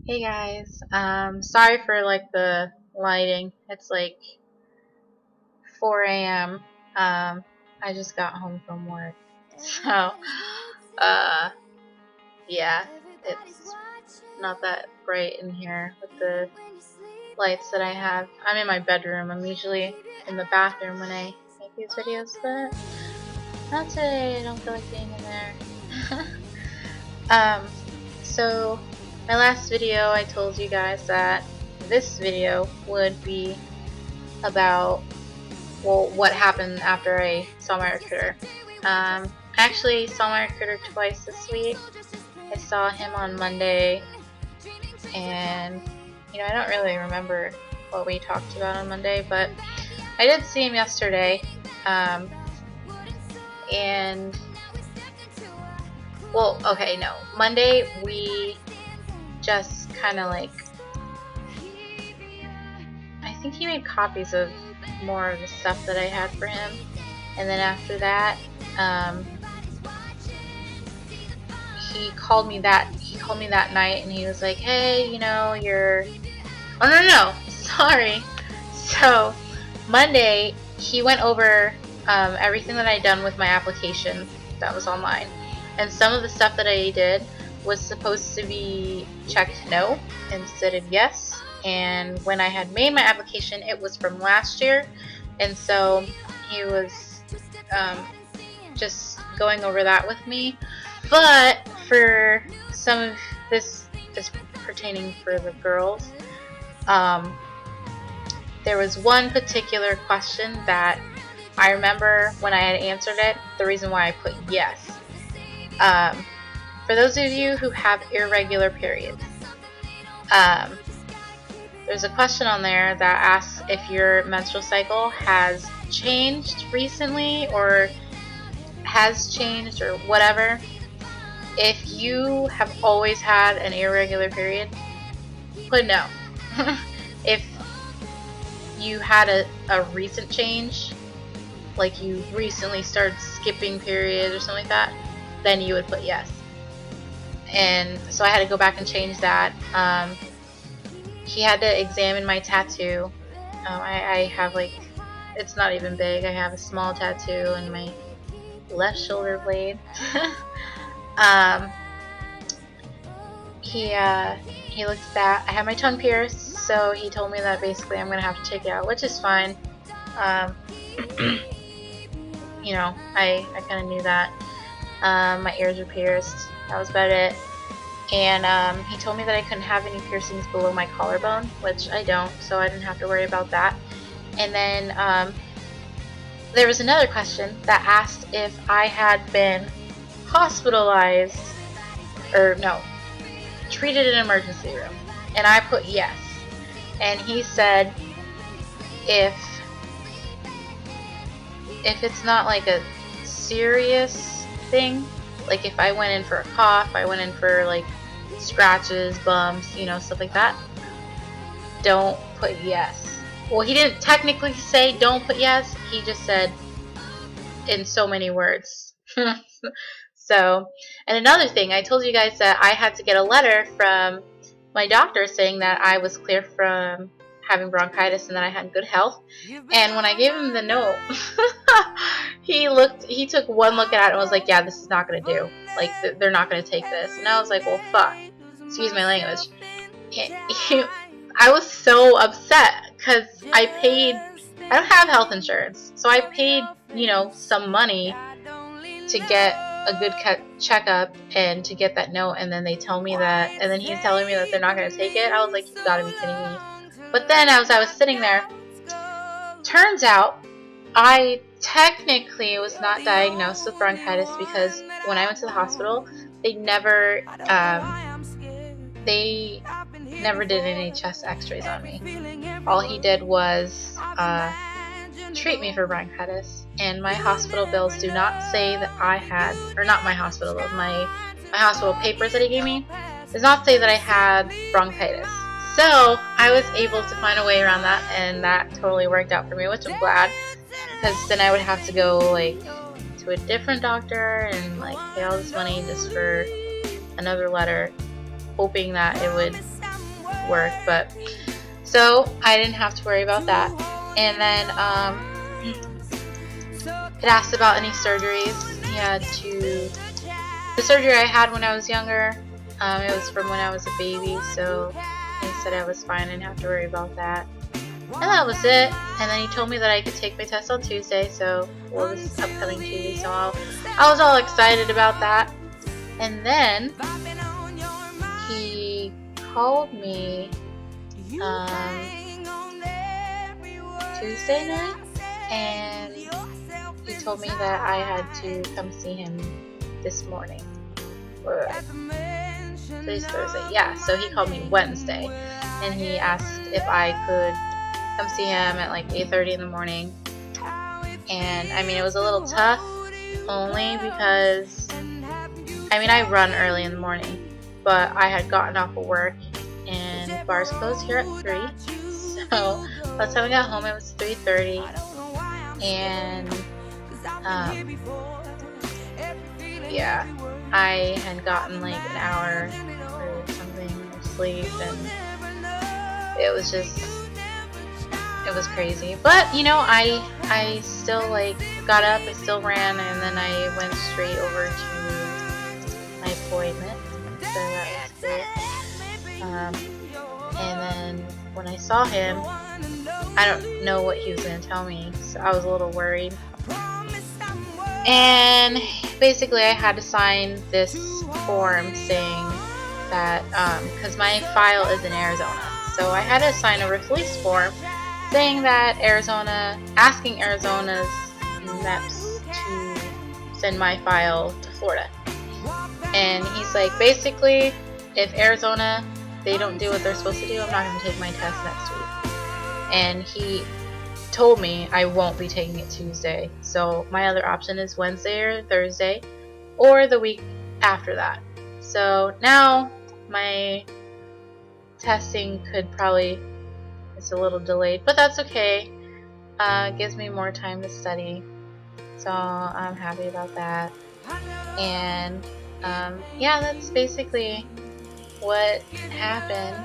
Hey guys, sorry for the lighting. It's like 4 a.m. I just got home from work, so uh, yeah, it's not that bright in here with the lights that I have. I'm in my bedroom. I'm usually in the bathroom when I make these videos, but not today. I don't feel like being in there. um, so my last video, I told you guys that this video would be about, well, what happened after I saw my recruiter. I actually saw my recruiter twice this week. I saw him on Monday, and I don't really remember what we talked about on Monday, but I did see him yesterday. And well, okay, no, Monday we just kind of I think he made copies of more of the stuff that I had for him, and then after that, he called me that night, and he was like, "Hey, you're." Oh no, sorry. So Monday he went over everything that I'd done with my application that was online, and some of the stuff that I did was supposed to be checked no instead of yes. And when I had made my application, it was from last year, and so he was just going over that with me. But for some of this is pertaining for the girls, there was one particular question that I remember when I had answered it, the reason why I put yes. For those of you who have irregular periods, there's a question on there that asks if your menstrual cycle has changed recently or has changed or whatever. If you have always had an irregular period, put no. If you had a recent change, like you recently started skipping periods or something like that, then you would put yes. And so I had to go back and change that. He had to examine my tattoo. I have it's not even big. I have a small tattoo in my left shoulder blade. He looked at that. I had my tongue pierced, so he told me that basically I'm gonna have to take it out, which is fine. I kind of knew that. My ears were pierced. That was about it. And he told me that I couldn't have any piercings below my collarbone, which I don't, so I didn't have to worry about that. And then there was another question that asked if I had been hospitalized, or no, treated in an emergency room, and I put yes. And he said if it's not like a serious thing, like if I went in for a cough, I went in for scratches, bumps, stuff like that, don't put yes. Well, he didn't technically say don't put yes, he just said in so many words. So, and another thing, I told you guys that I had to get a letter from my doctor saying that I was clear from having bronchitis and that I had good health. And when I gave him the note, he took one look at it and was like, yeah, this is not going to do. They're not going to take this. And I was like, well, fuck. Excuse my language. I was so upset because I don't have health insurance. So I paid, some money to get a good checkup and to get that note, and then they tell me that, and then he's telling me that they're not going to take it. I was like, you gotta be kidding me. But then as I was sitting there, turns out I technically was not diagnosed with bronchitis because when I went to the hospital, they never did any chest x-rays on me. All he did was treat me for bronchitis, and my hospital bills do not say that I had, or not my hospital bills, my hospital papers that he gave me does not say that I had bronchitis. So I was able to find a way around that, and that totally worked out for me, which I'm glad, because then I would have to go to a different doctor and pay all this money just for another letter, hoping that it would work, but so I didn't have to worry about that. And then it asked about any surgeries. He had the surgery I had when I was younger, it was from when I was a baby, so he said I was fine, I didn't have to worry about that. And that was it. And then he told me that I could take my test on Tuesday, so, well, this upcoming Tuesday, so I was all excited about that. And then he called me Tuesday night, and he told me that I had to come see him this morning. Or today's Thursday. Yeah, so he called me Wednesday, and he asked if I could come see him at like 8:30 in the morning. And I mean, it was a little tough, only because I run early in the morning, but I had gotten off of work and bars closed here at 3, so by the time I got home it was 3:30, and yeah, I had gotten like an hour or something of sleep, and it was crazy. But I still got up, I still ran, and then I went straight over to my appointment, so that was good. And then when I saw him, I don't know what he was going to tell me, so I was a little worried. And basically I had to sign this form saying that, because my file is in Arizona, so I had to sign a release form saying that asking Arizona's MEPS to send my file to Florida. And he's like, basically, if Arizona, they don't do what they're supposed to do, I'm not going to take my test next week. And he told me I won't be taking it Tuesday, so my other option is Wednesday or Thursday, or the week after that. So now my testing it's a little delayed, but that's okay. It gives me more time to study, so I'm happy about that. And yeah, that's basically what happened.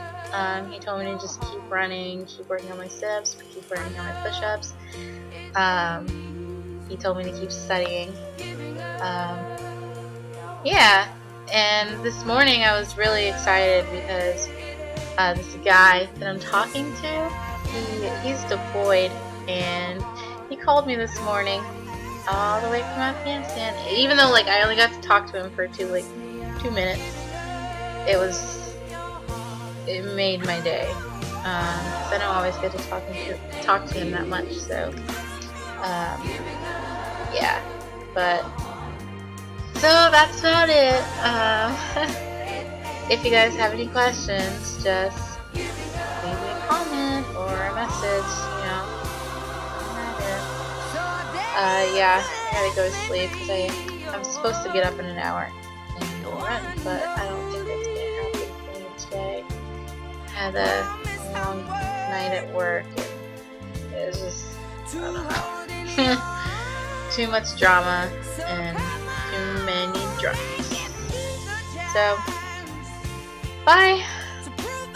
He told me to just keep running, keep working on my sit-ups, keep working on my push-ups. He told me to keep studying. Yeah, and this morning I was really excited because this guy that I'm talking to, he's deployed, and he called me this morning all the way from Afghanistan. Even though I only got to talk to him for 2 minutes, it made my day, because I don't always get to talk to him that much. So yeah, but so that's about it. If you guys have any questions, just leave me a comment or a message, yeah, I gotta go to sleep because I'm supposed to get up in an hour and run, but I don't think that's gonna happen for me today. I had a long night at work, and it was just, I don't know, too much drama and too many drugs. So, bye!